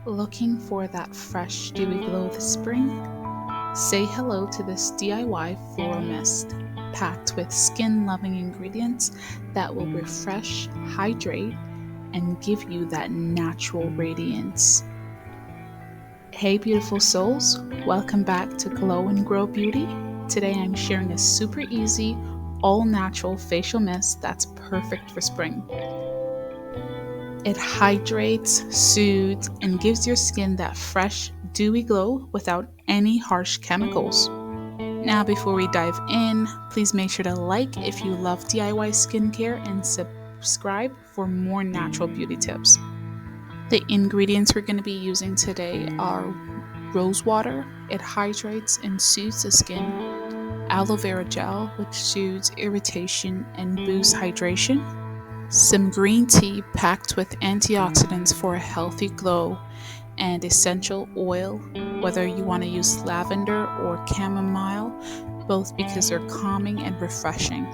Looking for that fresh, dewy glow this spring? Say hello to this DIY floral mist, packed with skin-loving ingredients that will refresh, hydrate, and give you that natural radiance. Hey beautiful souls, welcome back to Glow and Grow Beauty. Today I'm sharing a super easy, all-natural facial mist that's perfect for spring. It hydrates, soothes, and gives your skin that fresh, dewy glow without any harsh chemicals. Now, before we dive in, please make sure to like if you love DIY skincare and subscribe for more natural beauty tips. The ingredients we're going to be using today are rose water. It hydrates and soothes the skin. Aloe vera gel, which soothes irritation and boosts hydration. Some green tea packed with antioxidants for a healthy glow, and essential oil, whether you want to use lavender or chamomile, both because they're calming and refreshing.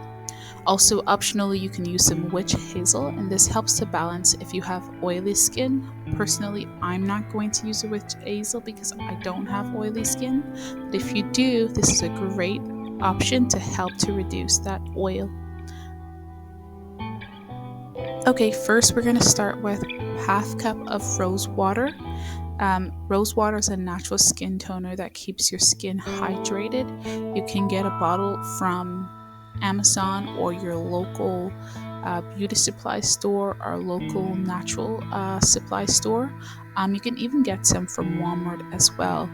Also, optionally, you can use some witch hazel, and this helps to balance if you have oily skin. Personally, I'm not going to use a witch hazel because I don't have oily skin, but if you do, this is a great option to help to reduce that oil. Okay, first we're going to start with half cup of rose water. Rose water is a natural skin toner that keeps your skin hydrated. You can get a bottle from Amazon or your local beauty supply store or local natural supply store. You can even get some from Walmart as well.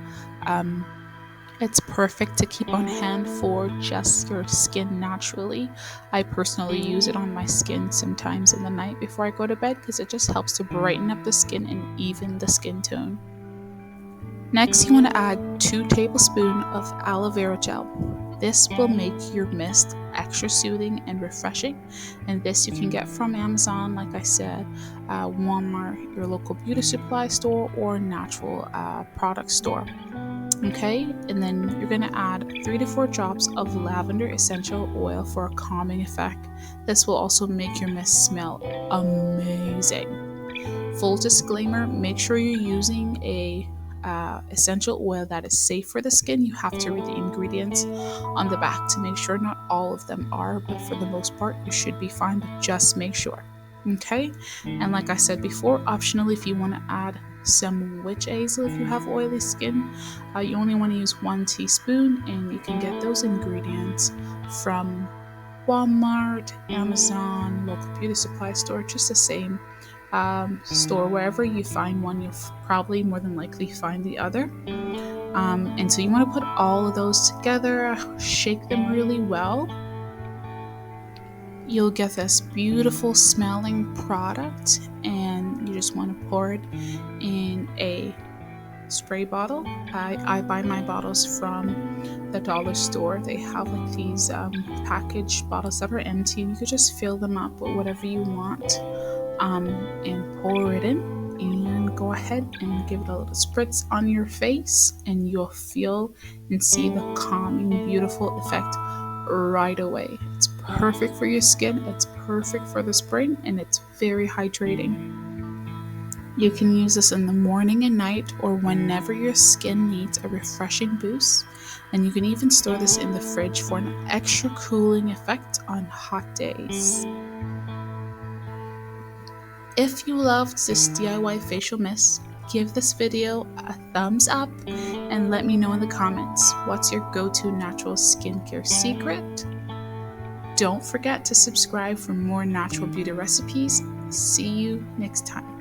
It's perfect to keep on hand for just your skin naturally. I personally use it on my skin sometimes in the night before I go to bed because it just helps to brighten up the skin and even the skin tone. Next, you want to add 2 tablespoons of aloe vera gel. This will make your mist extra soothing and refreshing, and this you can get from Amazon, like I said, Walmart, your local beauty supply store, or natural product store. Okay, and then you're going to add 3 to 4 drops of lavender essential oil for a calming effect. This will also make your mist smell amazing. Full disclaimer, make sure you're using a essential oil that is safe for the skin. You have to read the ingredients on the back to make sure. Not all of them are, but for the most part you should be fine, but just make sure. Okay, and like I said before, optionally, if you want to add some witch hazel if you have oily skin, you only want to use 1 teaspoon, and you can get those ingredients from Walmart, Amazon, local beauty supply store, just the same store. Wherever you find one, you'll probably more than likely find the other. And so you want to put all of those together, shake them really well. You'll get this beautiful smelling product, and you just want to pour it in a spray bottle. I buy my bottles from the dollar store. They have like these packaged bottles that are empty. You could just fill them up with whatever you want, and pour it in, and go ahead and give it a little spritz on your face, and you'll feel and see the calming, beautiful effect right away. It's perfect for your skin, it's perfect for the spring, and it's very hydrating. You can use this in the morning and night, or whenever your skin needs a refreshing boost, and you can even store this in the fridge for an extra cooling effect on hot days. If you loved this DIY facial mist, give this video a thumbs up and let me know in the comments what's your go-to natural skincare secret. Don't forget to subscribe for more natural beauty recipes. See you next time.